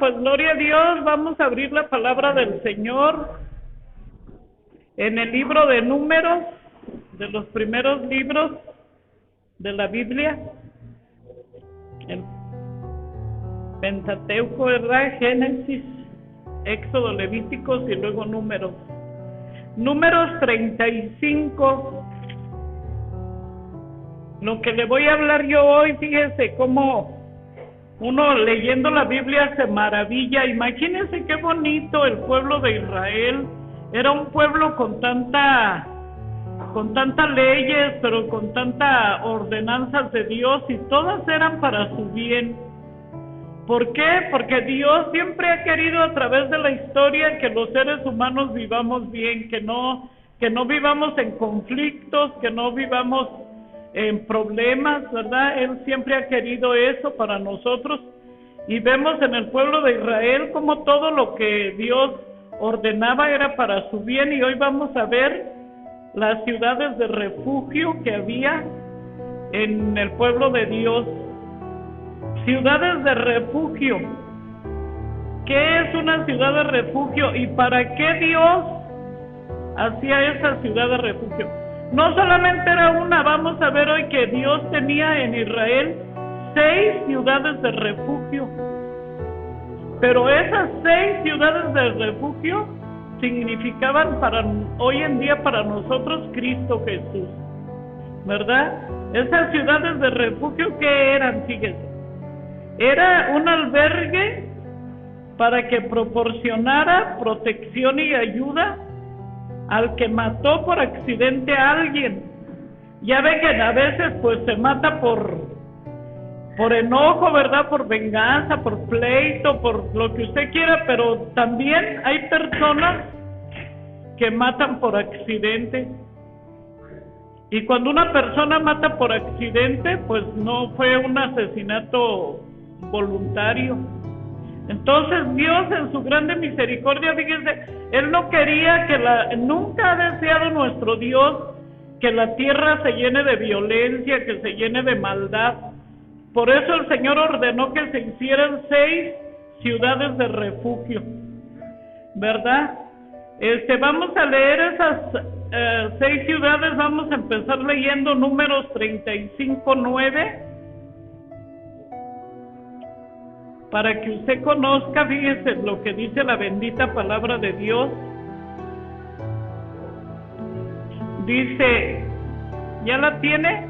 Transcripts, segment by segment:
pues gloria a Dios, vamos a abrir la palabra del Señor en el libro de Números, de los primeros libros de la Biblia, el Pentateuco, ¿verdad? Génesis, Éxodo, Levíticos y luego Números. Números 35. Lo que le voy a hablar yo hoy, fíjese cómo uno leyendo la Biblia se maravilla. Imagínense qué bonito el pueblo de Israel. Era un pueblo con tantas leyes, pero con tantas ordenanzas de Dios, y todas eran para su bien. ¿Por qué? Porque Dios siempre ha querido a través de la historia que los seres humanos vivamos bien, que no vivamos en conflictos, que no vivamos en problemas, ¿verdad? Él siempre ha querido eso para nosotros, y vemos en el pueblo de Israel como todo lo que Dios ordenaba era para su bien. Y hoy vamos a ver las ciudades de refugio que había en el pueblo de Dios. Ciudades de refugio. ¿Qué es una ciudad de refugio y para qué Dios hacía esa ciudad de refugio? No solamente era una, vamos a ver hoy que Dios tenía en Israel 6 ciudades de refugio. Pero esas 6 ciudades de refugio significaban para hoy en día para nosotros Cristo Jesús, ¿verdad? Esas ciudades de refugio, ¿qué eran? Fíjense. Era un albergue para que proporcionara protección y ayuda al que mató por accidente a alguien. Ya ve que a veces pues se mata por enojo, ¿verdad? Por venganza, por pleito, por lo que usted quiera, pero también hay personas que matan por accidente. Y cuando una persona mata por accidente, pues no fue un asesinato voluntario. Entonces Dios en su grande misericordia, fíjense, Él no quería nunca ha deseado nuestro Dios que la tierra se llene de violencia, que se llene de maldad. Por eso el Señor ordenó que se hicieran 6 ciudades de refugio, ¿verdad? Vamos a leer esas 6 ciudades. Vamos a empezar leyendo Números 35:9. Para que usted conozca, fíjese lo que dice la bendita palabra de Dios. Dice, ¿ya la tiene?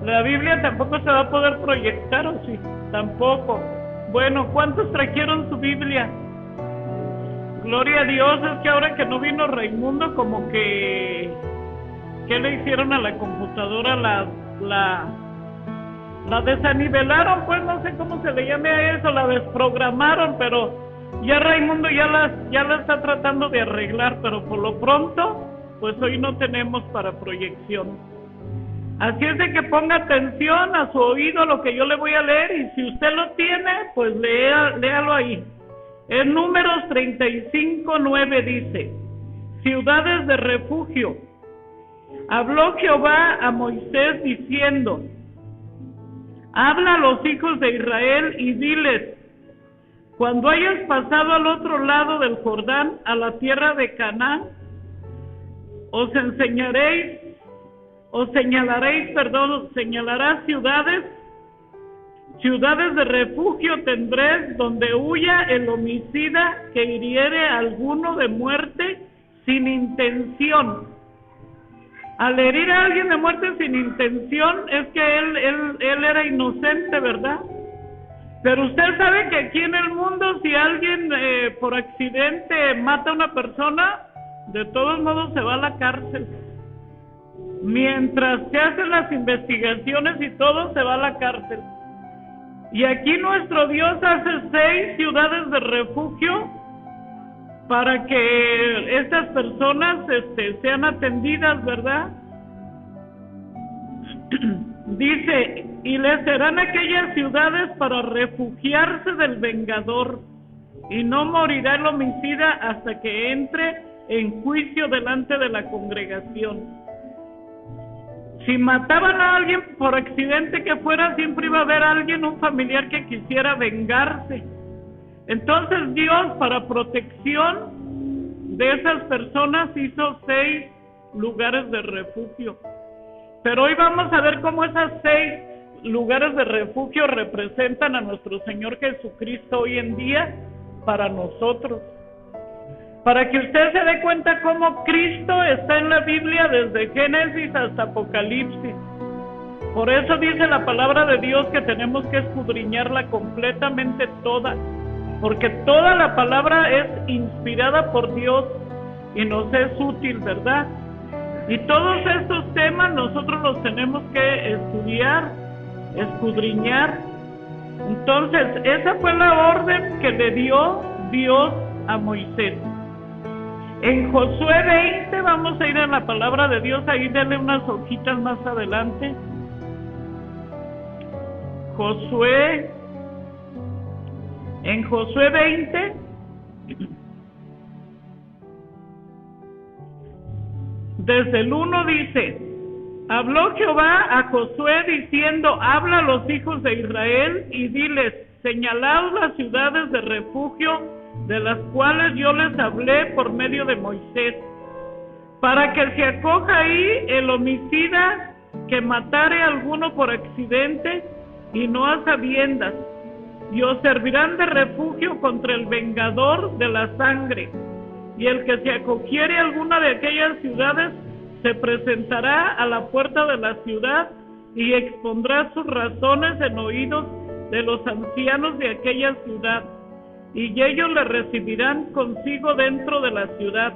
La Biblia tampoco se va a poder proyectar, ¿o sí? Tampoco. Bueno, ¿cuántos trajeron su Biblia? Gloria a Dios. Es que ahora que no vino Raimundo, como que ¿qué le hicieron a la computadora? La desanivelaron, pues no sé cómo se le llame a eso, la desprogramaron, pero ya Raimundo ya la está tratando de arreglar, pero por lo pronto, pues hoy no tenemos para proyección. Así es de que ponga atención a su oído lo que yo le voy a leer, y si usted lo tiene, pues léalo ahí. En Números 35:9 dice, ciudades de refugio. Habló Jehová a Moisés diciendo, habla a los hijos de Israel y diles, cuando hayas pasado al otro lado del Jordán, a la tierra de Canaán, señalarás ciudades de refugio tendréis, donde huya el homicida que hiriere a alguno de muerte sin intención. Al herir a alguien de muerte sin intención, es que él era inocente, ¿verdad? Pero usted sabe que aquí en el mundo, si alguien por accidente mata a una persona, de todos modos se va a la cárcel. Mientras se hacen las investigaciones y todo, se va a la cárcel. Y aquí nuestro Dios hace 6 ciudades de refugio para que estas personas sean atendidas, ¿verdad? Dice, y les serán aquellas ciudades para refugiarse del vengador, y no morirá el homicida hasta que entre en juicio delante de la congregación. Si mataban a alguien por accidente que fuera, siempre iba a haber alguien, un familiar que quisiera vengarse. Entonces Dios, para protección de esas personas, hizo 6 lugares de refugio. Pero hoy vamos a ver cómo esas 6 lugares de refugio representan a nuestro Señor Jesucristo hoy en día para nosotros. Para que usted se dé cuenta cómo Cristo está en la Biblia desde Génesis hasta Apocalipsis. Por eso dice la palabra de Dios que tenemos que escudriñarla completamente toda, porque toda la palabra es inspirada por Dios y nos es útil, ¿verdad? Y todos estos temas nosotros los tenemos que estudiar, escudriñar. Entonces, esa fue la orden que le dio Dios a Moisés. En Josué 20, vamos a ir a la palabra de Dios, ahí denle unas hojitas más adelante. En Josué 20, desde el 1 dice: habló Jehová a Josué diciendo, habla a los hijos de Israel y diles, señalaos las ciudades de refugio de las cuales yo les hablé por medio de Moisés, para que se acoja ahí el homicida que matare a alguno por accidente y no a sabiendas, y os servirán de refugio contra el vengador de la sangre. Y el que se acogiere a alguna de aquellas ciudades se presentará a la puerta de la ciudad y expondrá sus razones en oídos de los ancianos de aquella ciudad, y ellos le recibirán consigo dentro de la ciudad,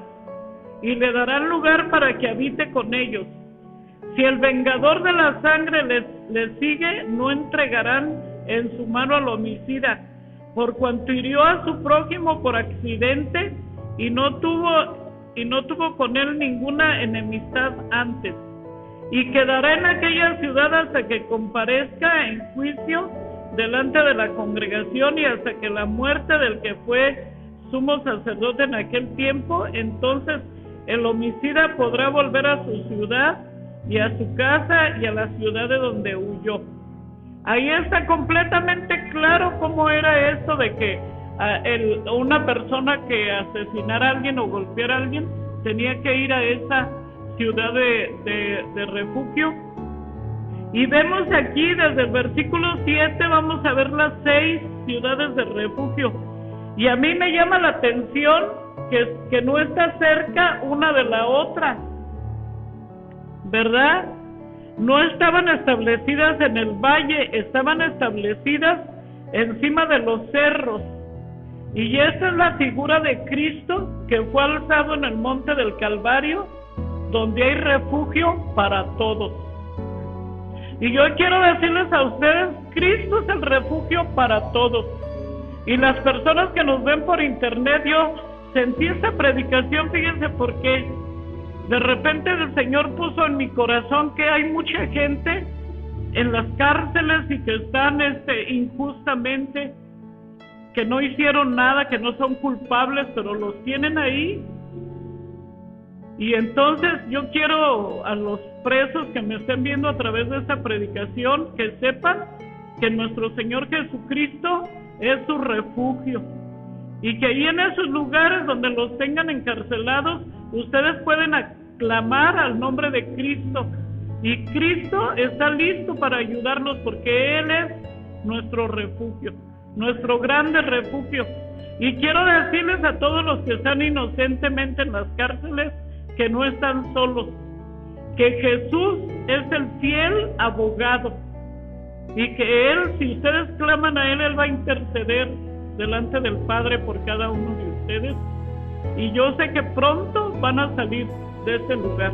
y le darán lugar para que habite con ellos. Si el vengador de la sangre les sigue, no entregarán en su mano al homicida, por cuanto hirió a su prójimo por accidente y no tuvo con él ninguna enemistad antes, y quedará en aquella ciudad hasta que comparezca en juicio delante de la congregación y hasta que la muerte del que fue sumo sacerdote en aquel tiempo. Entonces el homicida podrá volver a su ciudad y a su casa y a la ciudad de donde huyó. Ahí está completamente claro cómo era esto de que una persona que asesinara a alguien o golpeara a alguien tenía que ir a esa ciudad de refugio. Y vemos aquí desde el versículo 7, vamos a ver las 6 ciudades de refugio. Y a mí me llama la atención que no está cerca una de la otra, ¿verdad? No estaban establecidas en el valle, estaban establecidas encima de los cerros. Y esta es la figura de Cristo que fue alzado en el monte del Calvario, donde hay refugio para todos. Y yo quiero decirles a ustedes, Cristo es el refugio para todos. Y las personas que nos ven por internet, yo sentí esta predicación, fíjense por qué. De repente el Señor puso en mi corazón que hay mucha gente en las cárceles y que están injustamente, que no hicieron nada, que no son culpables, pero los tienen ahí. Y entonces yo quiero a los presos que me estén viendo a través de esta predicación que sepan que nuestro Señor Jesucristo es su refugio, y que ahí en esos lugares donde los tengan encarcelados, ustedes pueden aclamar al nombre de Cristo, y Cristo está listo para ayudarnos porque Él es nuestro refugio, nuestro grande refugio. Y quiero decirles a todos los que están inocentemente en las cárceles que no están solos, que Jesús es el fiel abogado, y que Él, si ustedes claman a Él va a interceder delante del Padre por cada uno de ustedes, y yo sé que pronto van a salir de ese lugar.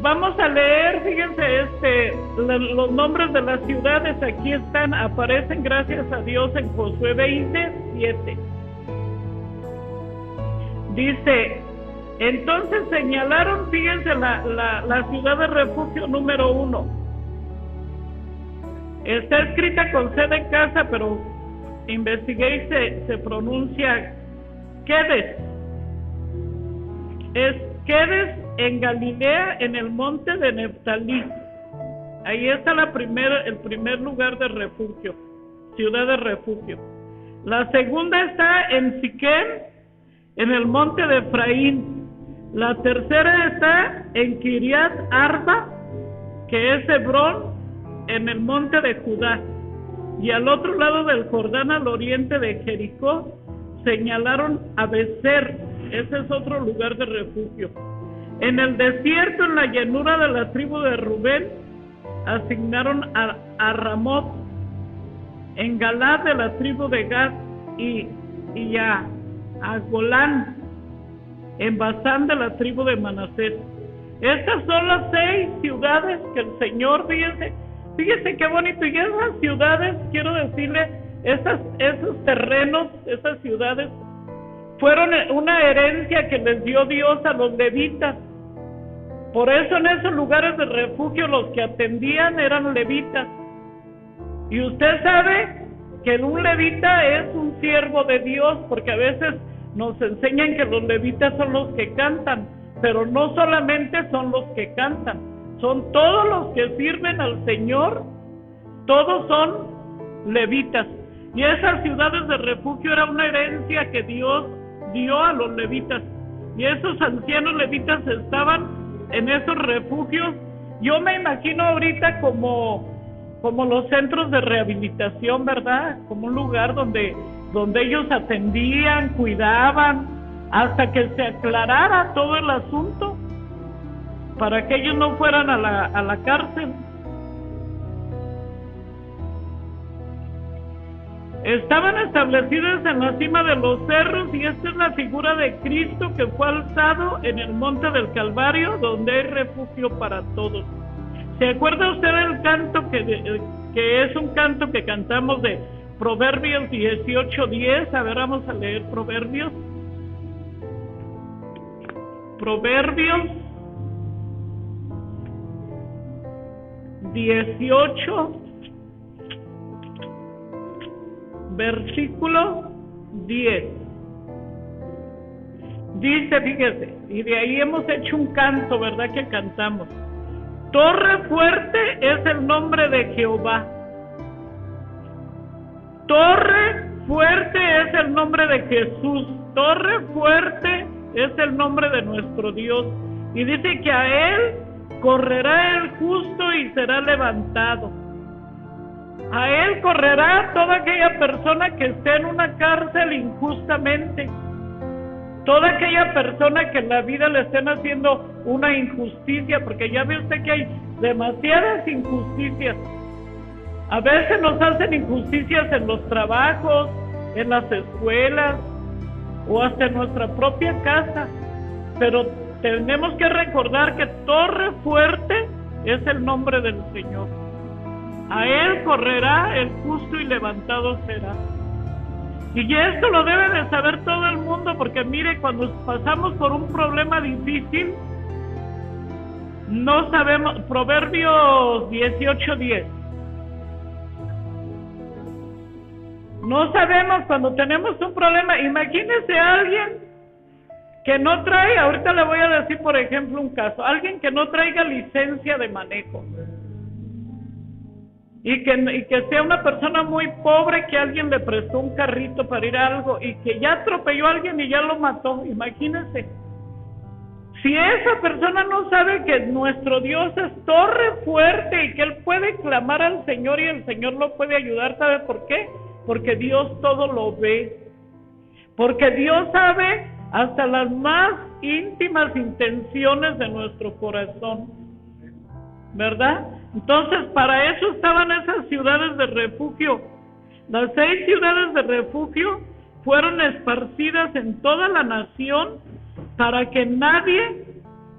Vamos a leer, fíjense, los nombres de las ciudades, aquí están, aparecen, gracias a Dios, en Josué 20:7. Dice: entonces señalaron, fíjense, la ciudad de refugio número 1. Está escrita con C de casa, pero investigué y se pronuncia Quedes. Es Quedes en Galilea, en el monte de Neftalí. Ahí está el primer lugar de refugio, ciudad de refugio. La segunda está en Siquem, en el monte de Efraín. La tercera está en Kiriat Arba, que es Hebrón, en el monte de Judá. Y al otro lado del Jordán, al oriente de Jericó, señalaron a Becer. Ese es otro lugar de refugio. En el desierto, en la llanura de la tribu de Rubén, asignaron a Ramot. En Galad, de la tribu de Gad, y a Golán, en Basán, de la tribu de Manasés. Estas son las 6 ciudades que el Señor, fíjese qué bonito. Y esas ciudades, quiero decirle, esos terrenos, esas ciudades, fueron una herencia que les dio Dios a los levitas. Por eso en esos lugares de refugio los que atendían eran levitas. Y usted sabe que un levita es un siervo de Dios, porque a veces nos enseñan que los levitas son los que cantan, pero no solamente son los que cantan, son todos los que sirven al Señor, todos son levitas. Y esas ciudades de refugio era una herencia que Dios dio a los levitas. Y esos ancianos levitas estaban en esos refugios. Yo me imagino ahorita como los centros de rehabilitación, ¿verdad? Como un lugar donde ellos atendían, cuidaban, hasta que se aclarara todo el asunto, para que ellos no fueran a la cárcel. Estaban establecidos en la cima de los cerros, y esta es la figura de Cristo que fue alzado en el monte del Calvario, donde hay refugio para todos. ¿Se acuerda usted del canto que es un canto que cantamos de Proverbios 18:10? A ver, vamos a leer Proverbios. Proverbios 18, versículo 10. Dice, fíjese, y de ahí hemos hecho un canto, ¿verdad? Que cantamos. Torre fuerte es el nombre de Jehová. Torre fuerte es el nombre de Jesús. Torre fuerte es el nombre de nuestro Dios. Y dice que a él correrá el justo y será levantado. A él correrá toda aquella persona que esté en una cárcel injustamente. Toda aquella persona que en la vida le estén haciendo una injusticia, porque ya ve usted que hay demasiadas injusticias. A veces nos hacen injusticias en los trabajos, en las escuelas o hasta en nuestra propia casa. Pero tenemos que recordar que torre fuerte es el nombre del Señor. A él correrá el justo y levantado será. Y esto lo debe de saber todo el mundo, porque mire, cuando pasamos por un problema difícil, no sabemos. Proverbios 18:10. No sabemos cuando tenemos un problema. Imagínese a alguien que no trae, ahorita le voy a decir por ejemplo un caso, alguien que no traiga licencia de manejo. Y que sea una persona muy pobre, que alguien le prestó un carrito para ir a algo y que ya atropelló a alguien y ya lo mató. Imagínense. Si esa persona no sabe que nuestro Dios es torre fuerte y que él puede clamar al Señor y el Señor lo puede ayudar, ¿sabe por qué? Porque Dios todo lo ve. Porque Dios sabe hasta las más íntimas intenciones de nuestro corazón, ¿verdad? Entonces, para eso estaban esas ciudades de refugio. Las 6 ciudades de refugio fueron esparcidas en toda la nación para que nadie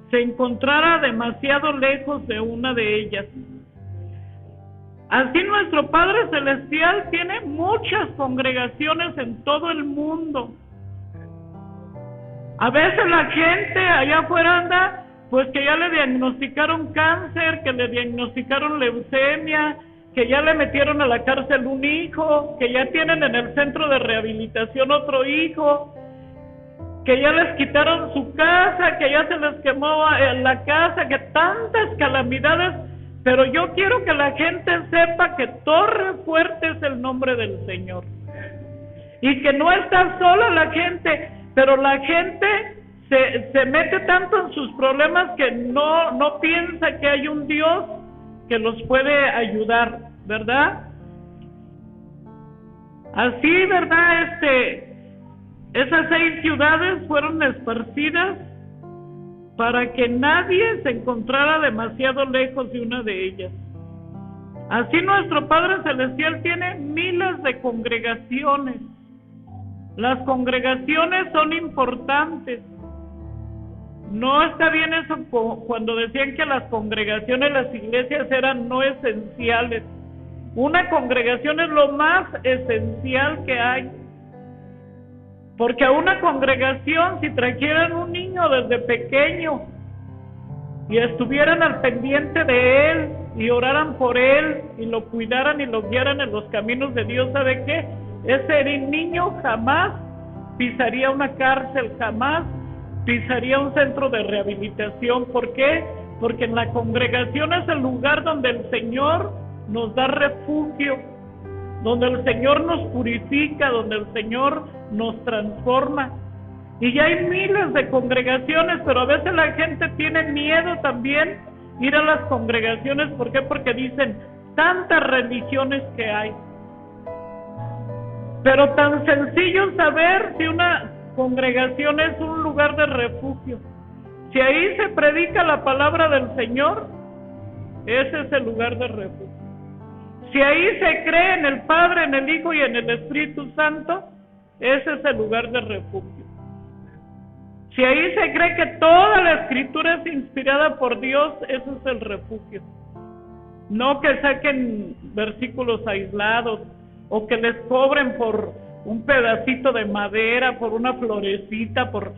se encontrara demasiado lejos de una de ellas. Así nuestro Padre Celestial tiene muchas congregaciones en todo el mundo. A veces la gente allá afuera anda, pues que ya le diagnosticaron cáncer, que le diagnosticaron leucemia, que ya le metieron a la cárcel un hijo, que ya tienen en el centro de rehabilitación otro hijo, que ya les quitaron su casa, que ya se les quemó la casa, que tantas calamidades. Pero yo quiero que la gente sepa que torre fuerte es el nombre del Señor. y que no está sola la gente, pero la gente se mete tanto en sus problemas que no piensa que hay un Dios que los puede ayudar, ¿verdad? Así, ¿verdad? Esas 6 ciudades fueron esparcidas para que nadie se encontrara demasiado lejos de una de ellas. Así nuestro Padre Celestial tiene miles de congregaciones. Las congregaciones son importantes. No está bien eso cuando decían que las congregaciones, las iglesias eran no esenciales. Una congregación es lo más esencial que hay. Porque a una congregación, si trajeran un niño desde pequeño y estuvieran al pendiente de él y oraran por él y lo cuidaran y lo guiaran en los caminos de Dios, ¿sabe qué? Ese niño jamás pisaría una cárcel, jamás pisaría un centro de rehabilitación. ¿Por qué? Porque en la congregación es el lugar donde el Señor nos da refugio, donde el Señor nos purifica, donde el Señor nos transforma. Y ya hay miles de congregaciones, pero a veces la gente tiene miedo también ir a las congregaciones. ¿Por qué? Porque dicen, tantas religiones que hay. Pero tan sencillo saber si una congregación es un lugar de refugio. Si ahí se predica la palabra del Señor, ese es el lugar de refugio. Si ahí se cree en el Padre, en el Hijo y en el Espíritu Santo, ese es el lugar de refugio. Si ahí se cree que toda la Escritura es inspirada por Dios, ese es el refugio. No que saquen versículos aislados o que les cobren por un pedacito de madera, por una florecita, por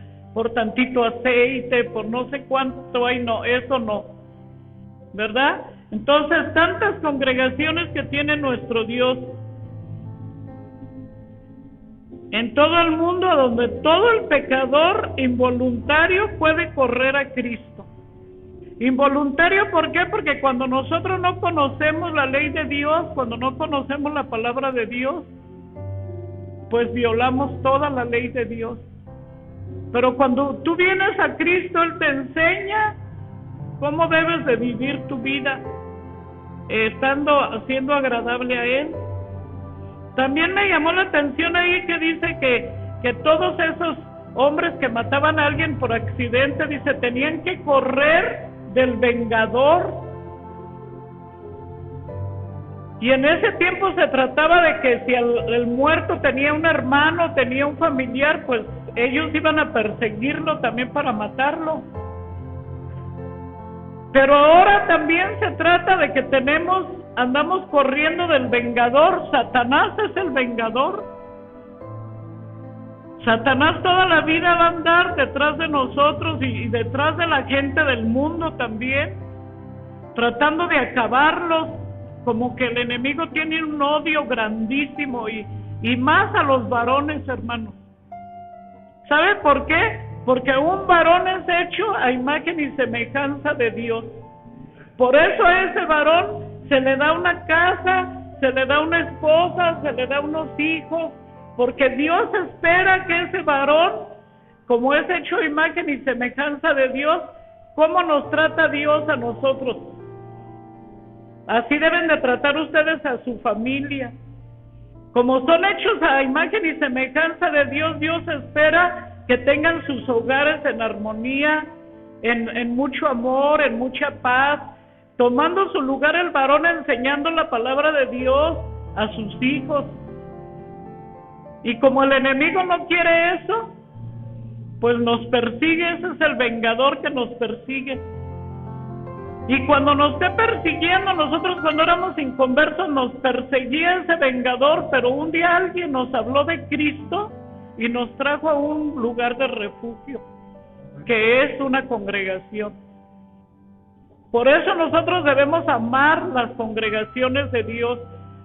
tantito aceite, por no sé cuánto hay. No, eso no, ¿verdad? Entonces, tantas congregaciones que tiene nuestro Dios en todo el mundo, donde todo el pecador involuntario puede correr a Cristo. Involuntario, ¿por qué? Porque cuando nosotros no conocemos la ley de Dios, cuando no conocemos la palabra de Dios, pues violamos toda la ley de Dios. Pero cuando tú vienes a Cristo, Él te enseña cómo debes de vivir tu vida, siendo agradable a Él. También me llamó la atención ahí que dice que todos esos hombres que mataban a alguien por accidente, dice, tenían que correr del vengador. Y en ese tiempo se trataba de que si el muerto tenía un hermano, tenía un familiar, pues ellos iban a perseguirlo también para matarlo. Pero ahora también se trata de que andamos corriendo del vengador. Satanás es el vengador. Satanás toda la vida va a andar detrás de nosotros y detrás de la gente del mundo también, tratando de acabarlos, como que el enemigo tiene un odio grandísimo y más a los varones, hermanos. ¿Sabe por qué? Porque un varón es hecho a imagen y semejanza de Dios. Por eso a ese varón se le da una casa, se le da una esposa, se le da unos hijos, porque Dios espera que ese varón, como es hecho a imagen y semejanza de Dios, ¿cómo nos trata Dios a nosotros? Así deben de tratar ustedes a su familia. Como son hechos a imagen y semejanza de Dios, Dios espera que tengan sus hogares en armonía, en mucho amor, en mucha paz, tomando su lugar el varón enseñando la palabra de Dios a sus hijos. Y como el enemigo no quiere eso, pues nos persigue. Ese es el vengador que nos persigue. Y cuando nos esté persiguiendo, nosotros cuando éramos inconversos nos perseguía ese vengador, pero un día alguien nos habló de Cristo y nos trajo a un lugar de refugio, que es una congregación. Por eso nosotros debemos amar las congregaciones de Dios.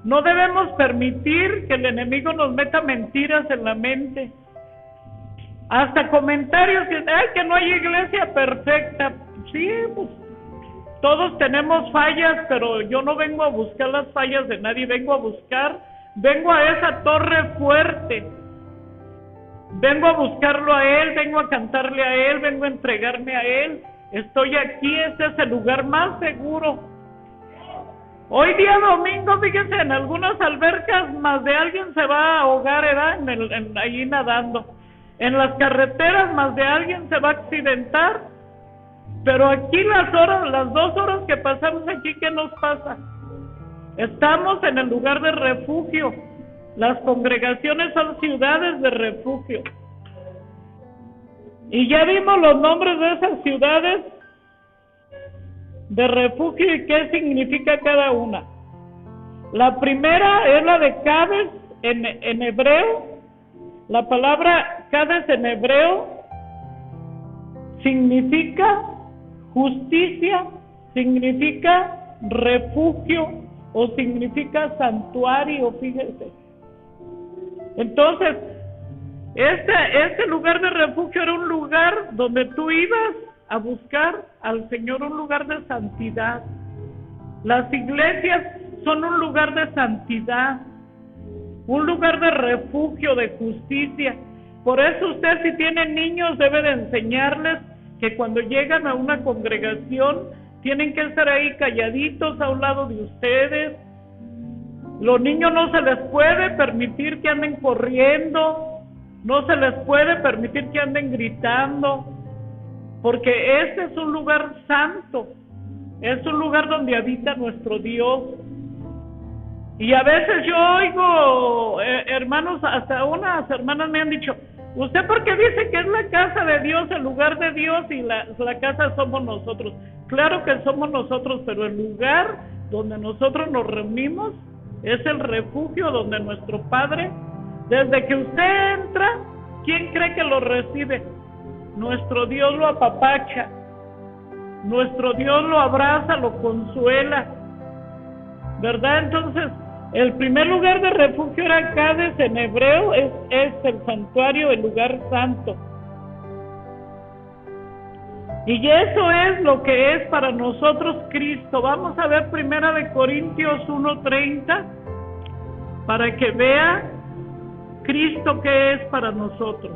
No debemos permitir que el enemigo nos meta mentiras en la mente. Hasta comentarios que no hay iglesia perfecta. Sí, pues todos tenemos fallas, pero yo no vengo a buscar las fallas de nadie, vengo a esa torre fuerte Vengo a buscarlo a Él, vengo a cantarle a Él, vengo a entregarme a Él. Estoy aquí, este es el lugar más seguro. Hoy día domingo, fíjense, en algunas albercas más de alguien se va a ahogar, ¿verdad? Allí nadando. En las carreteras más de alguien se va a accidentar. Pero aquí las 2 horas que pasamos aquí, ¿qué nos pasa? Estamos en el lugar de refugio. Las congregaciones son ciudades de refugio. Y ya vimos los nombres de esas ciudades de refugio y qué significa cada una. La primera es la de Cades en hebreo. La palabra Cades en hebreo significa justicia, significa refugio o significa santuario, fíjense. Entonces, este lugar de refugio era un lugar donde tú ibas a buscar al Señor, un lugar de santidad. Las iglesias son un lugar de santidad, un lugar de refugio, de justicia. Por eso usted, si tiene niños, debe de enseñarles que cuando llegan a una congregación tienen que estar ahí calladitos a un lado de ustedes. Los niños no se les puede permitir que anden corriendo, no se les puede permitir que anden gritando, porque este es un lugar santo, es un lugar donde habita nuestro Dios. Y a veces yo oigo, hermanos, hasta unas hermanas me han dicho, ¿usted por qué dice que es la casa de Dios, el lugar de Dios, y la casa somos nosotros? Claro que somos nosotros, pero el lugar donde nosotros nos reunimos es el refugio donde nuestro Padre, desde que usted entra, ¿quién cree que lo recibe? Nuestro Dios lo apapacha, nuestro Dios lo abraza, lo consuela, ¿verdad? Entonces, el primer lugar de refugio era Cades en hebreo, es el santuario, el lugar santo. Y eso es lo que es para nosotros Cristo. Vamos a ver 1 Corintios 1:30 para que vea Cristo qué es para nosotros.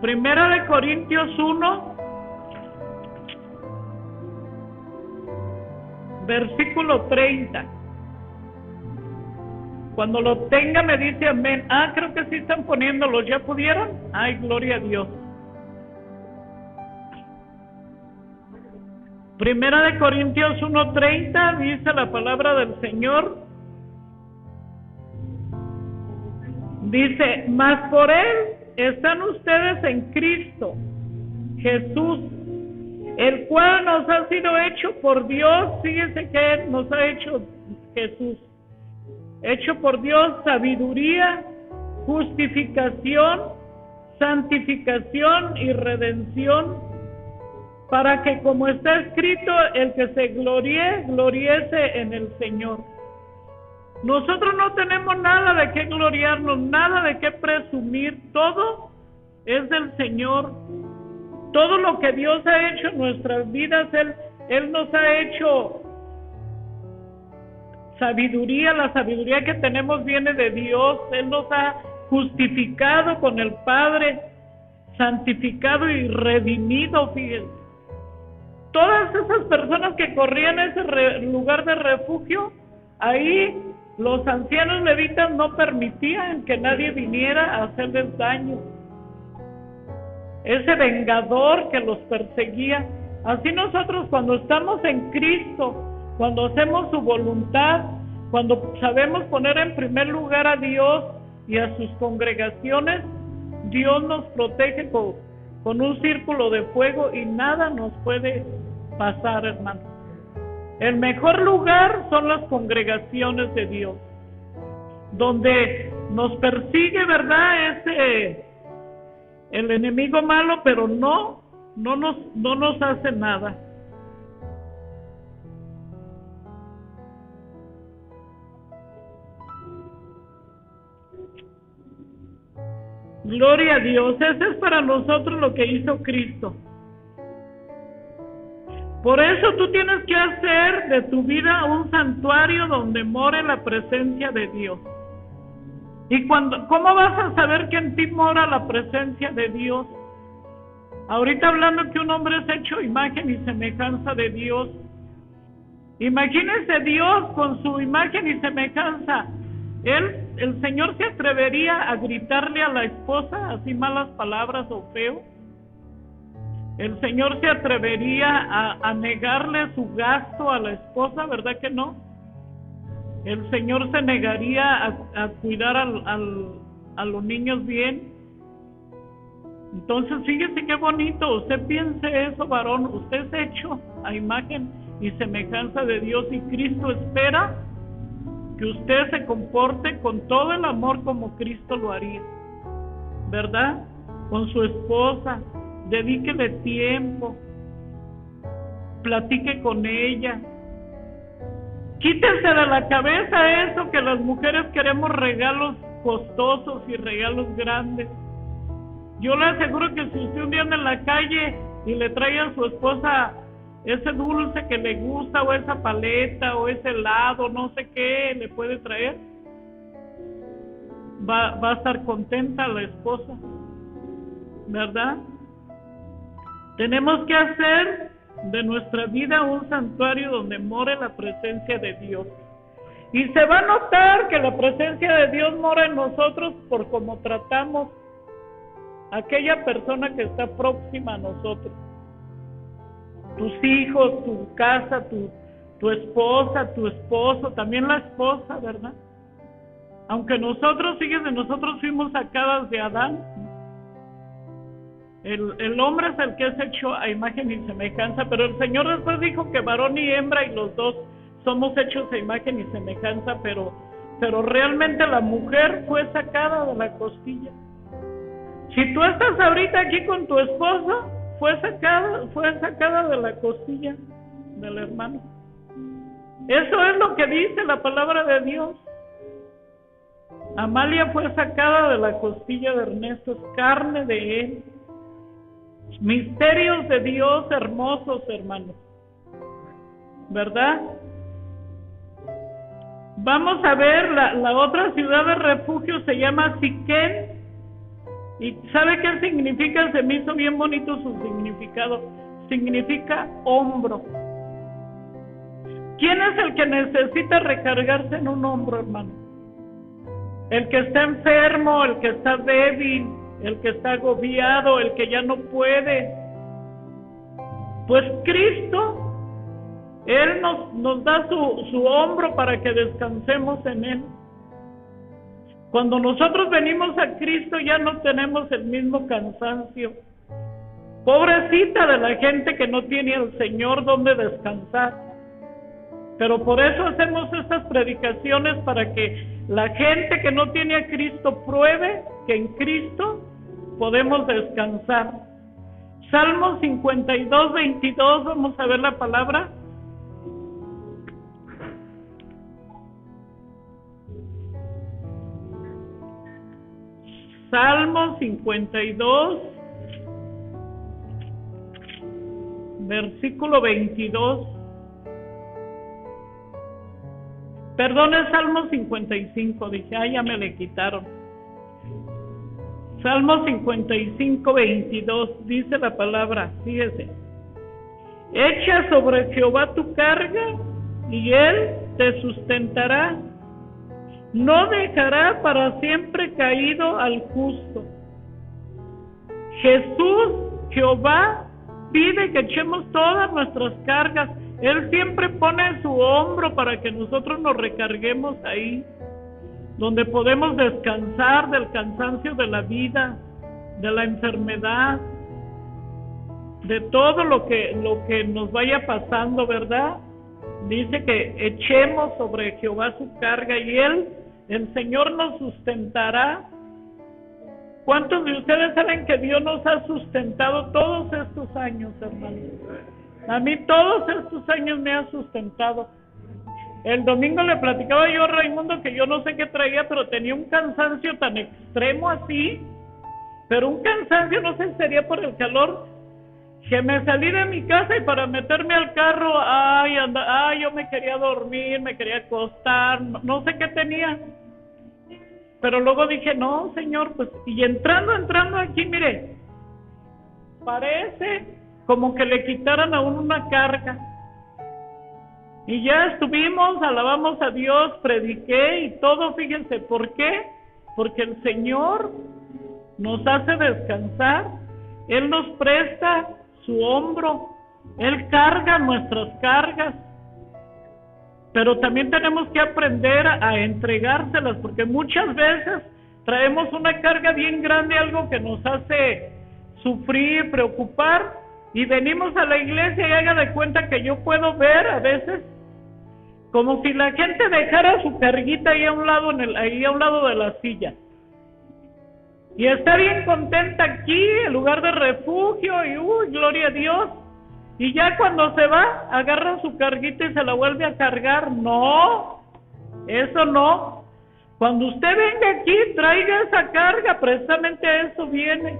1 Corintios 1, versículo 30. Cuando lo tenga me dice amén. Creo que sí están poniéndolos. ¿Ya pudieron? Ay, gloria a Dios. 1 Corintios 1:30 dice la palabra del Señor. Dice, mas por Él están ustedes en Cristo Jesús, el cual nos ha sido hecho por Dios. Fíjense que nos ha hecho Jesús, hecho por Dios sabiduría, justificación, santificación y redención, para que, como está escrito, el que se gloríe, gloriese en el Señor. Nosotros no tenemos nada de qué gloriarnos, nada de qué presumir, todo es del Señor. Todo lo que Dios ha hecho en nuestras vidas, Él nos ha hecho sabiduría. La sabiduría que tenemos viene de Dios. Él nos ha justificado con el Padre, santificado y redimido, fíjense. Todas esas personas que corrían ese lugar de refugio, ahí los ancianos levitas no permitían que nadie viniera a hacerles daño. Ese vengador que los perseguía. Así nosotros, cuando estamos en Cristo, cuando hacemos su voluntad, cuando sabemos poner en primer lugar a Dios y a sus congregaciones, Dios nos protege con un círculo de fuego y nada nos puede pasar, hermano. El mejor lugar son las congregaciones de Dios, donde nos persigue, ¿verdad? El enemigo malo, pero no nos hace nada. Gloria a Dios. Ese es para nosotros lo que hizo Cristo. Por eso tú tienes que hacer de tu vida un santuario donde more la presencia de Dios. ¿Y cómo vas a saber que en ti mora la presencia de Dios? Ahorita hablando que un hombre es hecho imagen y semejanza de Dios. Imagínese Dios con su imagen y semejanza. El Señor se atrevería a gritarle a la esposa así malas palabras o feo. El Señor se atrevería a negarle su gasto a la esposa, ¿verdad que no? El Señor se negaría a cuidar a los niños bien. Entonces, fíjese qué bonito. Usted piense eso, varón. Usted es hecho a imagen y semejanza de Dios, y Cristo espera que usted se comporte con todo el amor como Cristo lo haría, ¿verdad? Con su esposa, dedíquele tiempo, platique con ella. Quítese de la cabeza eso que las mujeres queremos regalos costosos y regalos grandes. Yo le aseguro que si usted un día anda en la calle y le trae a su esposa ese dulce que le gusta, o esa paleta, o ese helado, no sé qué le puede traer, va a estar contenta la esposa, ¿verdad? Tenemos que hacer de nuestra vida un santuario donde more la presencia de Dios. Y se va a notar que la presencia de Dios mora en nosotros por cómo tratamos a aquella persona que está próxima a nosotros. Tus hijos, tu casa, tu esposa, tu esposo, también la esposa, ¿verdad? Aunque nosotros fuimos sacadas de Adán, el hombre es el que es hecho a imagen y semejanza, pero el Señor después dijo que varón y hembra, y los dos somos hechos a imagen y semejanza, pero realmente la mujer fue sacada de la costilla. Si tú estás ahorita aquí con tu esposa, fue sacada de la costilla del hermano. Eso es lo que dice la palabra de Dios. Amalia fue sacada de la costilla de Ernesto, es carne de él. Misterios de Dios hermosos, hermanos, ¿verdad? Vamos a ver, la otra ciudad de refugio se llama Siquén. ¿Y sabe qué significa? Se me hizo bien bonito su significado. Significa hombro. ¿Quién es el que necesita recargarse en un hombro, hermano? El que está enfermo, el que está débil, el que está agobiado, el que ya no puede. Pues Cristo, Él nos da su hombro para que descansemos en Él. Cuando nosotros venimos a Cristo ya no tenemos el mismo cansancio. Pobrecita de la gente que no tiene al Señor donde descansar. Pero por eso hacemos estas predicaciones, para que la gente que no tiene a Cristo pruebe que en Cristo podemos descansar. Salmo 52, 22, vamos a ver la palabra. Salmo 52, versículo 22. Perdón, es Salmo 55, dije, ya me le quitaron. Salmo 55, 22, dice la palabra, fíjese. Echa sobre Jehová tu carga, y Él te sustentará. No dejará para siempre caído al justo. Jesús, Jehová, pide que echemos todas nuestras cargas. Él siempre pone su hombro para que nosotros nos recarguemos ahí, donde podemos descansar del cansancio de la vida, de la enfermedad, de todo lo que nos vaya pasando, ¿verdad? Dice que echemos sobre Jehová su carga, y el Señor nos sustentará. ¿Cuántos de ustedes saben que Dios nos ha sustentado todos estos años, hermanos? A mí todos estos años me ha sustentado. El domingo le platicaba yo a Raimundo que yo no sé qué traía, pero tenía un cansancio tan extremo así, pero un cansancio, no sé si sería por el calor, que me salí de mi casa y para meterme al carro, yo me quería dormir, me quería acostar, no sé qué tenía. pero luego dije, no, Señor, pues, y entrando aquí, mire, parece como que le quitaran a uno una carga. Y ya estuvimos, alabamos a Dios, prediqué y todo, fíjense, ¿por qué? Porque el Señor nos hace descansar, Él nos presta su hombro, Él carga nuestras cargas, pero también tenemos que aprender a entregárselas, porque muchas veces traemos una carga bien grande, algo que nos hace sufrir, preocupar, y venimos a la iglesia y haga de cuenta que yo puedo ver a veces como si la gente dejara su carguita ahí a un lado, ahí a un lado de la silla. Y está bien contenta aquí, en lugar de refugio, y gloria a Dios. Y ya cuando se va, agarra su carguita y se la vuelve a cargar. No, eso no. Cuando usted venga aquí, traiga esa carga, precisamente a eso viene.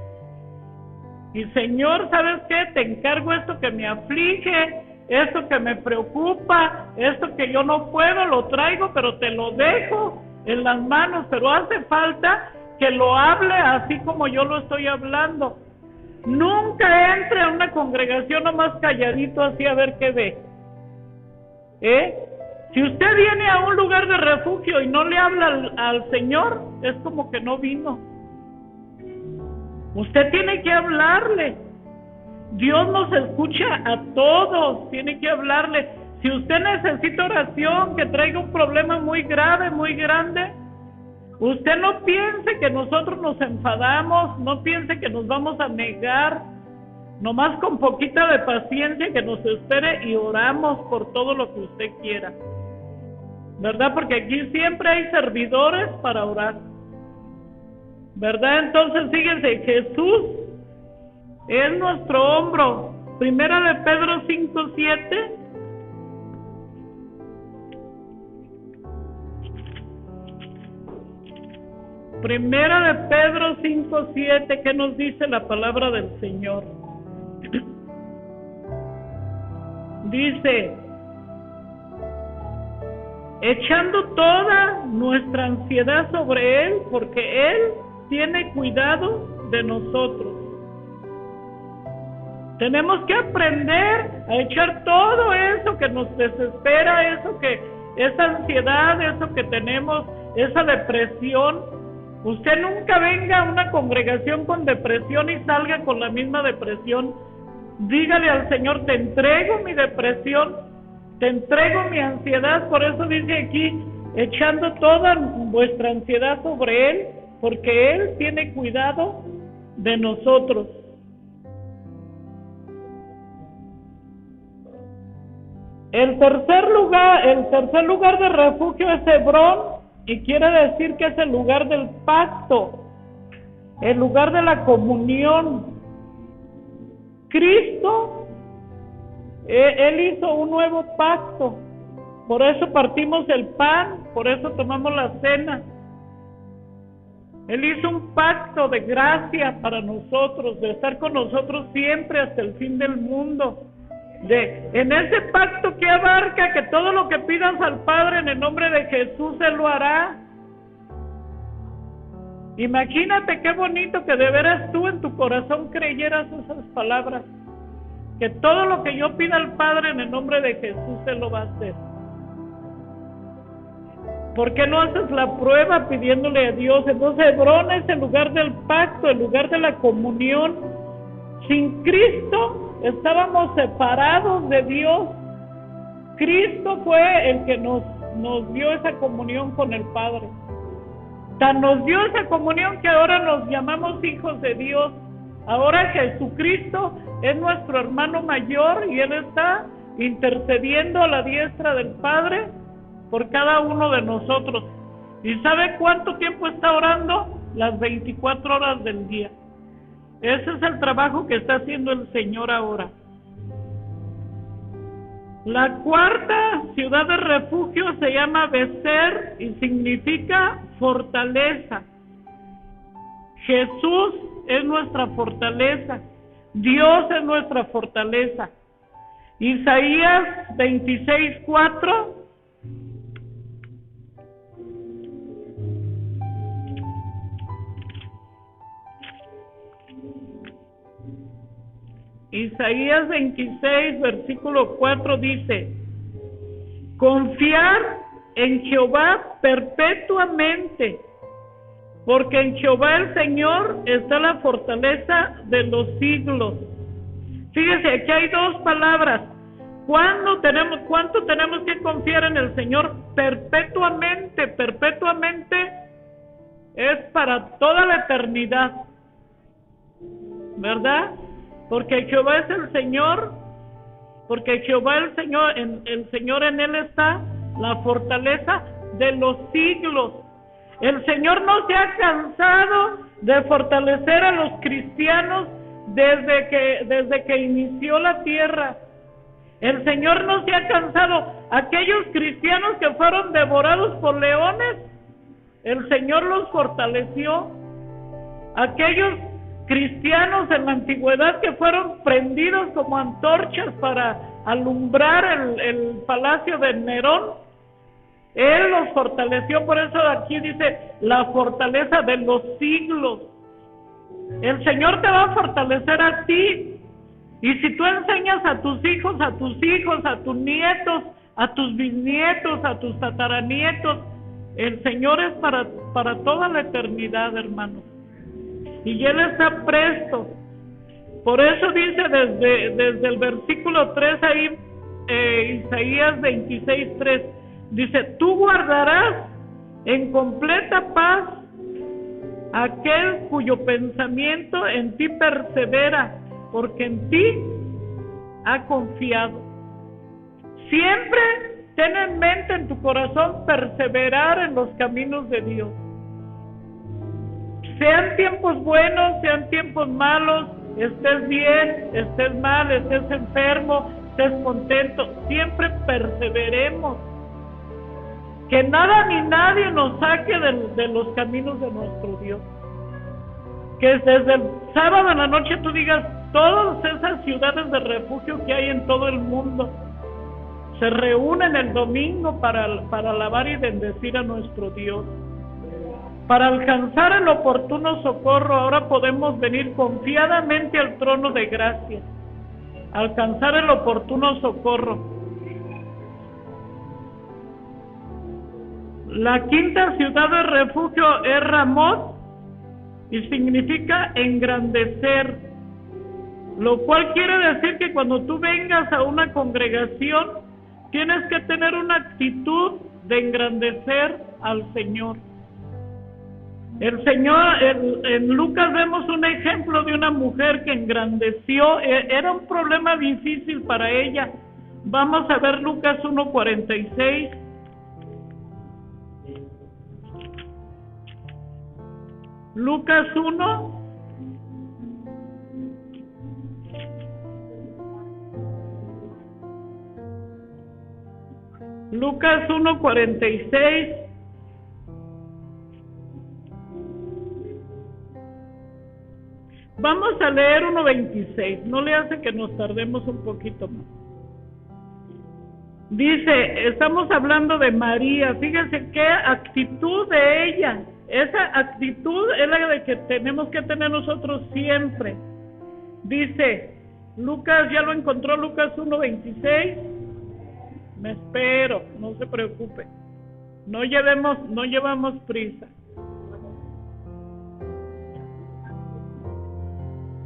Y Señor, ¿sabes qué? Te encargo esto que me aflige, esto que me preocupa, esto que yo no puedo, lo traigo, pero te lo dejo en las manos. Pero hace falta que lo hable así como yo lo estoy hablando. Nunca entre a una congregación nomás calladito así a ver qué ve. Si usted viene a un lugar de refugio y no le habla al Señor, es como que no vino. Usted tiene que hablarle. Dios nos escucha a todos, tiene que hablarle. Si usted necesita oración, que traiga un problema muy grave, muy grande, usted no piense que nosotros nos enfadamos, no piense que nos vamos a negar, nomás con poquita de paciencia que nos espere y oramos por todo lo que usted quiera, ¿verdad? Porque aquí siempre hay servidores para orar, ¿verdad? Entonces fíjense, Jesús es nuestro hombro. Primera de Pedro 5:7. Primera de Pedro 5:7, ¿qué nos dice la palabra del Señor? Dice, echando toda nuestra ansiedad sobre Él, porque Él tiene cuidado de nosotros. Tenemos que aprender a echar todo eso que nos desespera, esa ansiedad, eso que tenemos, esa depresión. Usted nunca venga a una congregación con depresión y salga con la misma depresión. Dígale al Señor, te entrego mi depresión, te entrego mi ansiedad. Por eso dice aquí, echando toda vuestra ansiedad sobre Él, porque Él tiene cuidado de nosotros. El tercer lugar de refugio es Hebrón, y quiere decir que es el lugar del pacto, el lugar de la comunión. Cristo, Él hizo un nuevo pacto, por eso partimos el pan, por eso tomamos la cena. Él hizo un pacto de gracia para nosotros, de estar con nosotros siempre hasta el fin del mundo. En ese pacto que abarca que todo lo que pidas al Padre en el nombre de Jesús, Él lo hará. Imagínate qué bonito que de veras tú en tu corazón creyeras esas palabras, que todo lo que yo pida al Padre en el nombre de Jesús, Él lo va a hacer. ¿Por qué no haces la prueba pidiéndole a Dios? Entonces Hebrón es el lugar del pacto, el lugar de la comunión. Sin Cristo estábamos separados de Dios. Cristo fue el que nos dio esa comunión con el Padre. Tan nos dio esa comunión que ahora nos llamamos hijos de Dios. Ahora Jesucristo es nuestro hermano mayor y Él está intercediendo a la diestra del Padre por cada uno de nosotros. ¿Y sabe cuánto tiempo está orando? Las 24 horas del día. Ese es el trabajo que está haciendo el Señor ahora. La cuarta ciudad de refugio se llama Becer y significa fortaleza. Jesús es nuestra fortaleza. Dios es nuestra fortaleza. Isaías 26:4. Isaías 26, versículo 4 dice: confiar en Jehová perpetuamente, porque en Jehová el Señor está la fortaleza de los siglos. Fíjese, aquí hay dos palabras. ¿Cuánto tenemos que confiar en el Señor? Perpetuamente. Perpetuamente es para toda la eternidad, ¿verdad? Porque Jehová es el Señor, porque Jehová el Señor en Él está la fortaleza de los siglos. El Señor no se ha cansado de fortalecer a los cristianos desde que inició la tierra. El Señor no se ha cansado. Aquellos cristianos que fueron devorados por leones, el Señor los fortaleció. Aquellos cristianos en la antigüedad que fueron prendidos como antorchas para alumbrar el palacio de Nerón, Él los fortaleció. Por eso aquí dice la fortaleza de los siglos. El Señor te va a fortalecer a ti. Y si tú enseñas a tus hijos, a tus nietos, a tus bisnietos, a tus tataranietos, el Señor es para toda la eternidad, hermanos. Y Él está presto. Por eso dice desde el versículo 3 ahí, Isaías 26, 3, dice: tú guardarás en completa paz aquel cuyo pensamiento en ti persevera, porque en ti ha confiado. Siempre ten en mente en tu corazón perseverar en los caminos de Dios. Sean tiempos buenos, sean tiempos malos, estés bien, estés mal, estés enfermo, estés contento, siempre perseveremos. Que nada ni nadie nos saque de los caminos de nuestro Dios. Que desde el sábado en la noche tú digas: todas esas ciudades de refugio que hay en todo el mundo se reúnen el domingo para alabar y bendecir a nuestro Dios. Para alcanzar el oportuno socorro, ahora podemos venir confiadamente al trono de gracia, alcanzar el oportuno socorro. La quinta ciudad de refugio es Ramot, y significa engrandecer, lo cual quiere decir que cuando tú vengas a una congregación tienes que tener una actitud de engrandecer al Señor. El Señor, en Lucas vemos un ejemplo de una mujer que engrandeció. Era un problema difícil para ella. Vamos a ver Lucas 1:46. Lucas 1. Lucas 1:46. Vamos a leer 1:26. No le hace que nos tardemos un poquito más. Dice, estamos hablando de María. Fíjense qué actitud de ella. Esa actitud es la de que tenemos que tener nosotros siempre. Dice, Lucas, ¿ya lo encontró? Lucas 1:26. Me espero, no se preocupe. No llevamos prisa.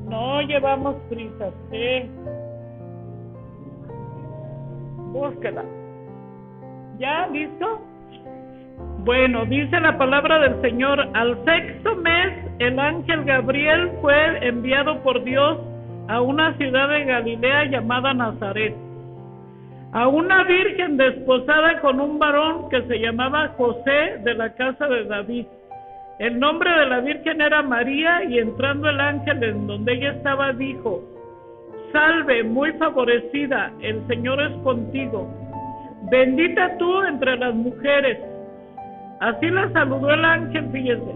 No llevamos prisa, sí. Búsquela. ¿Ya? ¿Listo? Bueno, dice la palabra del Señor: al sexto mes, el ángel Gabriel fue enviado por Dios a una ciudad de Galilea llamada Nazaret, a una virgen desposada con un varón que se llamaba José, de la casa de David. El nombre de la virgen era María, y entrando el ángel en donde ella estaba, dijo: salve, muy favorecida, el Señor es contigo, bendita tú entre las mujeres. Así la saludó el ángel, fíjese.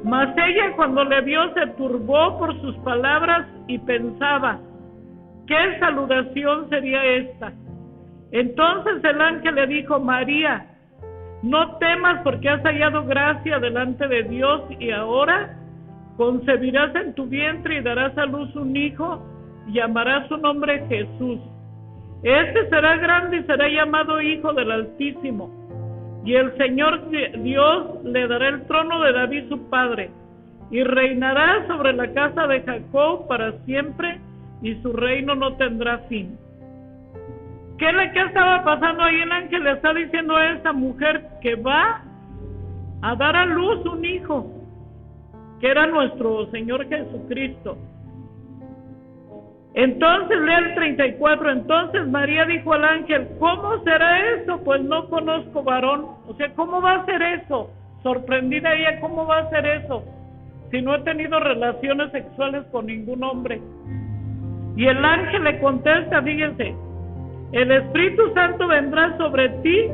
Mas ella, cuando le vio, se turbó por sus palabras y pensaba: ¿qué saludación sería esta? Entonces el ángel le dijo: María, no temas, porque has hallado gracia delante de Dios, y ahora concebirás en tu vientre y darás a luz un hijo, y llamará su nombre Jesús. Este será grande y será llamado Hijo del Altísimo. Y el Señor Dios le dará el trono de David su padre, y reinará sobre la casa de Jacob para siempre, y su reino no tendrá fin. ¿Qué estaba pasando ahí? El ángel le está diciendo a esa mujer que va a dar a luz un hijo, que era nuestro Señor Jesucristo. Entonces lee el 34, entonces María dijo al ángel, ¿cómo será eso? Pues no conozco varón. O sea, ¿cómo va a ser eso? Sorprendida ella, ¿cómo va a ser eso? Si no he tenido relaciones sexuales con ningún hombre. Y el ángel le contesta, fíjense, el Espíritu Santo vendrá sobre ti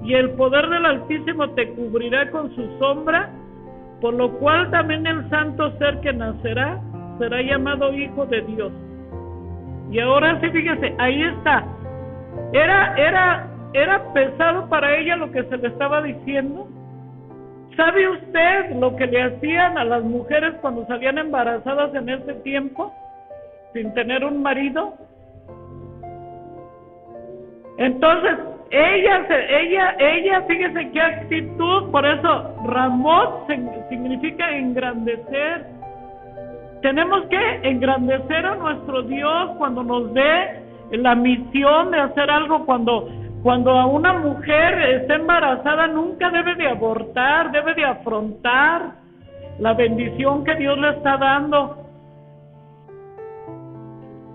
y el poder del Altísimo te cubrirá con su sombra, por lo cual también el santo ser que nacerá será llamado Hijo de Dios. Y ahora sí, fíjese, ahí está. Era pesado para ella lo que se le estaba diciendo. ¿Sabe usted lo que le hacían a las mujeres cuando salían embarazadas en ese tiempo, sin tener un marido? Entonces, ella, fíjese qué actitud, por eso Ramot significa engrandecer. Tenemos que engrandecer a nuestro Dios cuando nos dé la misión de hacer algo. Cuando a una mujer está embarazada, nunca debe de abortar, debe de afrontar la bendición que Dios le está dando.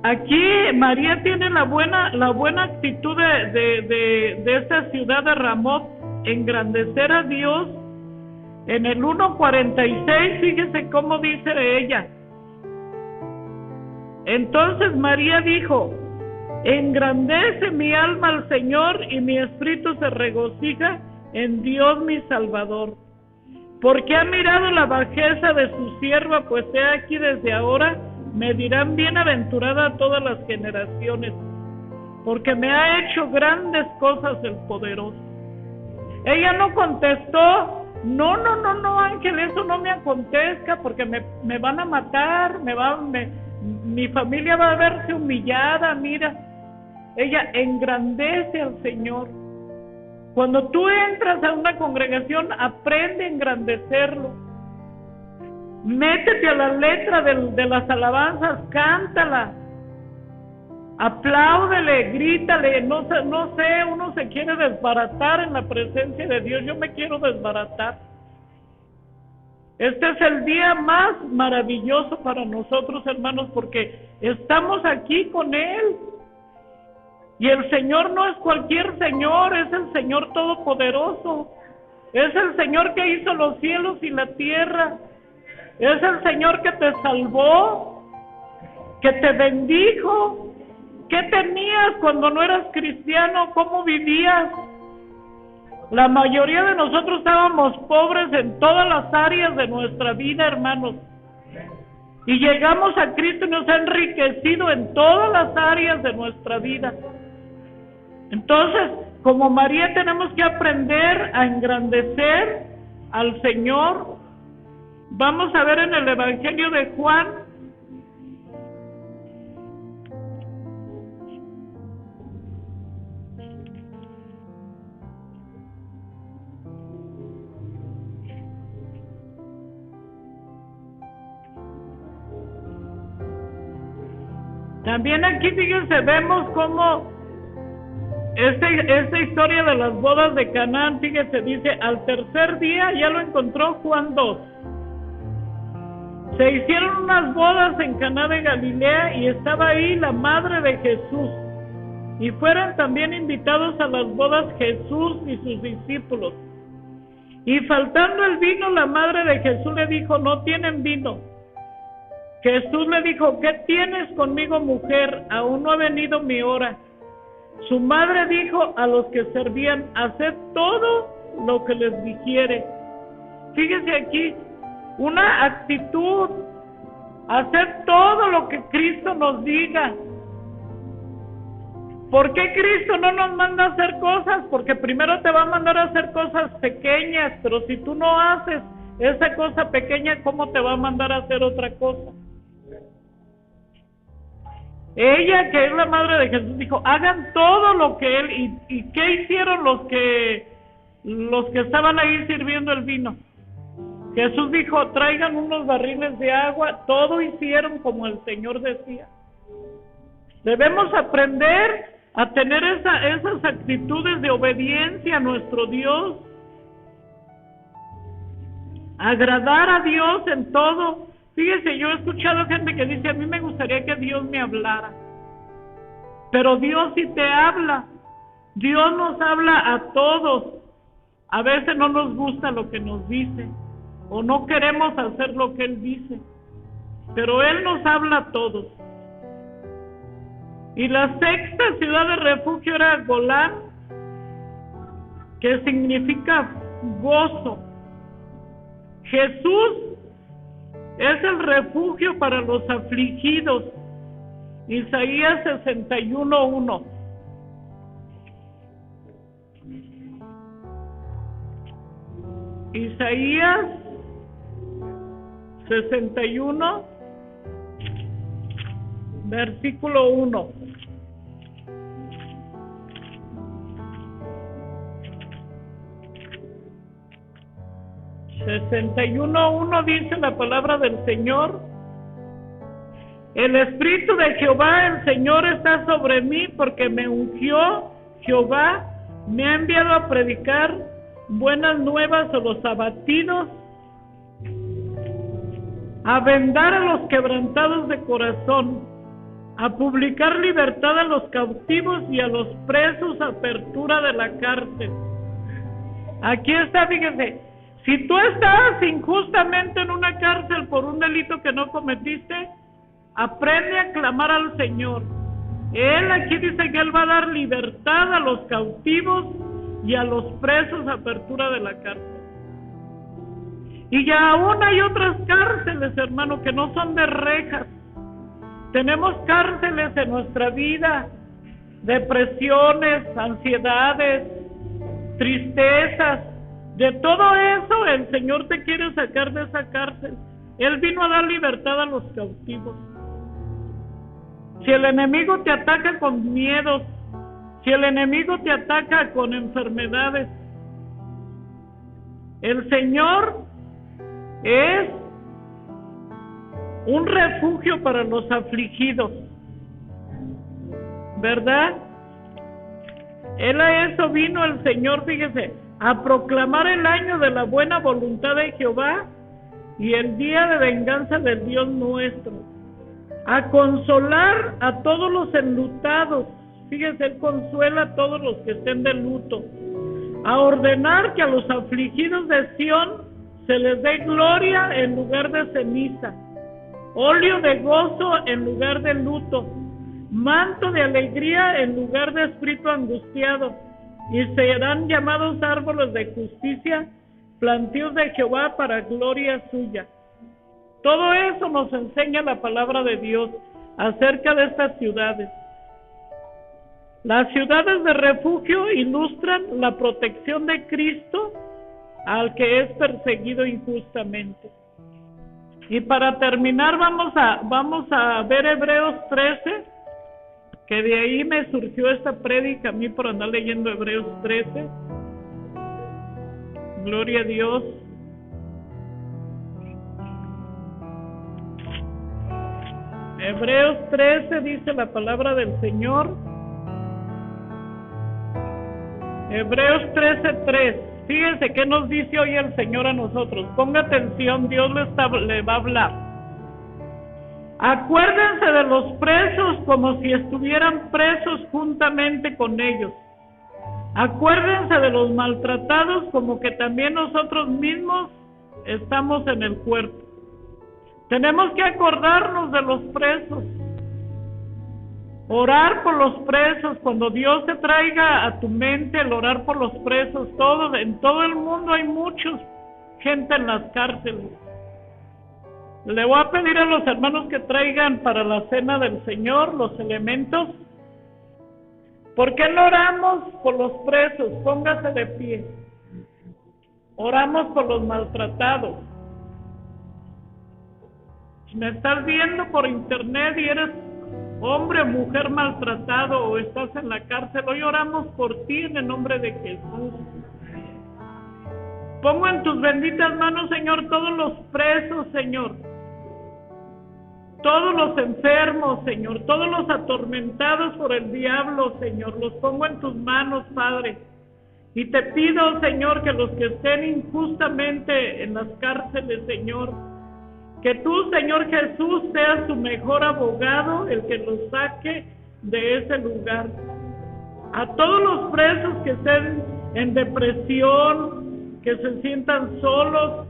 Aquí María tiene la buena actitud de esta ciudad de Ramot, engrandecer a Dios. En el 1:46, fíjese cómo dice ella. Entonces María dijo, engrandece mi alma al Señor y mi espíritu se regocija en Dios mi Salvador, porque ha mirado la bajeza de su sierva, pues he aquí desde ahora me dirán bienaventurada todas las generaciones, porque me ha hecho grandes cosas el poderoso. Ella no contestó, no, ángel, eso no me acontezca, porque me van a matar, mi familia va a verse humillada. Mira, ella engrandece al Señor. Cuando tú entras a una congregación, aprende a engrandecerlo. Métete a la letra de las alabanzas, cántala, apláudele, grítale. No sé, uno se quiere desbaratar en la presencia de Dios. Yo me quiero desbaratar. Este es el día más maravilloso para nosotros, hermanos, porque estamos aquí con Él. Y el Señor no es cualquier Señor, es el Señor Todopoderoso. Es el Señor que hizo los cielos y la tierra. Es el Señor que te salvó, que te bendijo. ¿Qué tenías cuando no eras cristiano? ¿Cómo vivías? La mayoría de nosotros estábamos pobres en todas las áreas de nuestra vida, hermanos. Y llegamos a Cristo y nos ha enriquecido en todas las áreas de nuestra vida. Entonces, como María, tenemos que aprender a engrandecer al Señor. Vamos a ver en el Evangelio de Juan. También aquí, fíjense, vemos cómo esta historia de las bodas de Canaán, fíjense, dice, al tercer día, ya lo encontró Juan 2. Se hicieron unas bodas en Caná de Galilea y estaba ahí la madre de Jesús. Y fueron también invitados a las bodas Jesús y sus discípulos. Y faltando el vino, la madre de Jesús le dijo, no tienen vino. Jesús le dijo, ¿qué tienes conmigo, mujer? Aún no ha venido mi hora. Su madre dijo a los que servían, haced todo lo que les dijere. Fíjese aquí, una actitud, hacer todo lo que Cristo nos diga. ¿Por qué Cristo no nos manda a hacer cosas? Porque primero te va a mandar a hacer cosas pequeñas, pero si tú no haces esa cosa pequeña, ¿cómo te va a mandar a hacer otra cosa? Ella, que es la madre de Jesús, dijo, hagan todo lo que él, y ¿qué hicieron los que estaban ahí sirviendo el vino? Jesús dijo, traigan unos barriles de agua, todo hicieron como el Señor decía. Debemos aprender a tener esas actitudes de obediencia a nuestro Dios, agradar a Dios en todo. Fíjese, yo he escuchado gente que dice, a mí me gustaría que Dios me hablara, pero Dios sí te habla. Dios nos habla a todos. A veces no nos gusta lo que nos dice, o no queremos hacer lo que Él dice, pero Él nos habla a todos. Y la sexta ciudad de refugio era Golán, que significa gozo. Jesús es el refugio para los afligidos. Isaías 61:1. Isaías 61, versículo 1. Dice la palabra del Señor: el Espíritu de Jehová, el Señor, está sobre mí, porque me ungió Jehová, me ha enviado a predicar buenas nuevas a los abatidos, a vendar a los quebrantados de corazón, a publicar libertad a los cautivos y a los presos, apertura de la cárcel. Aquí está, fíjense, si tú estás injustamente en una cárcel por un delito que no cometiste, aprende a clamar al Señor. Él aquí dice que Él va a dar libertad a los cautivos y a los presos, apertura de la cárcel. Y ya aún hay otras cárceles, hermano, que no son de rejas. Tenemos cárceles en nuestra vida, depresiones, ansiedades, tristezas. De todo eso el Señor te quiere sacar de esa cárcel. Él vino a dar libertad a los cautivos. Si el enemigo te ataca con miedos, si el enemigo te ataca con enfermedades, el Señor es un refugio para los afligidos, ¿verdad? Él a eso vino el Señor, fíjese, a proclamar el año de la buena voluntad de Jehová y el día de venganza del Dios nuestro, a consolar a todos los enlutados. Fíjese, Él consuela a todos los que estén de luto, a ordenar que a los afligidos de Sión se les dé gloria en lugar de ceniza, óleo de gozo en lugar de luto, manto de alegría en lugar de espíritu angustiado, y serán llamados árboles de justicia, plantíos de Jehová para gloria suya. Todo eso nos enseña la palabra de Dios acerca de estas ciudades. Las ciudades de refugio ilustran la protección de Cristo al que es perseguido injustamente. Y para terminar vamos a ver Hebreos 13, que de ahí me surgió esta prédica a mí por andar leyendo Hebreos 13. Gloria a Dios. Hebreos 13 dice la palabra del Señor. Hebreos 13:3. Fíjense qué nos dice hoy el Señor a nosotros. Ponga atención, Dios le va a hablar. Acuérdense de los presos como si estuvieran presos juntamente con ellos. Acuérdense de los maltratados como que también nosotros mismos estamos en el cuerpo. Tenemos que acordarnos de los presos. Orar por los presos. Cuando Dios te traiga a tu mente el orar por los presos, en todo el mundo hay mucha gente en las cárceles. Le voy a pedir a los hermanos que traigan para la cena del Señor los elementos. ¿Por qué no oramos por los presos? Póngase de pie. Oramos por los maltratados. Si me estás viendo por internet y eres hombre o mujer maltratado o estás en la cárcel, hoy oramos por ti en el nombre de Jesús. Pongo en tus benditas manos, Señor, todos los presos, Señor, todos los enfermos, Señor, todos los atormentados por el diablo, Señor, los pongo en tus manos, Padre. Y te pido, Señor, que los que estén injustamente en las cárceles, Señor, que tú, Señor Jesús, seas tu mejor abogado, el que los saque de ese lugar. A todos los presos que estén en depresión, que se sientan solos,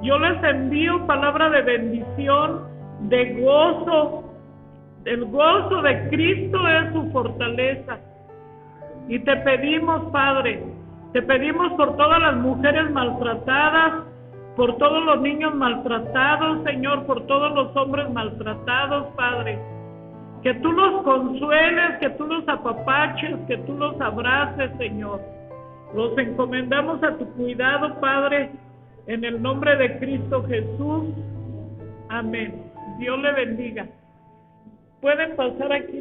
yo les envío palabra de bendición, de gozo. El gozo de Cristo es su fortaleza. Y te pedimos, Padre, te pedimos por todas las mujeres maltratadas, por todos los niños maltratados, Señor, por todos los hombres maltratados, Padre. Que tú los consueles, que tú los apapaches, que tú los abraces, Señor. Los encomendamos a tu cuidado, Padre, en el nombre de Cristo Jesús. Amén. Dios le bendiga. Pueden pasar aquí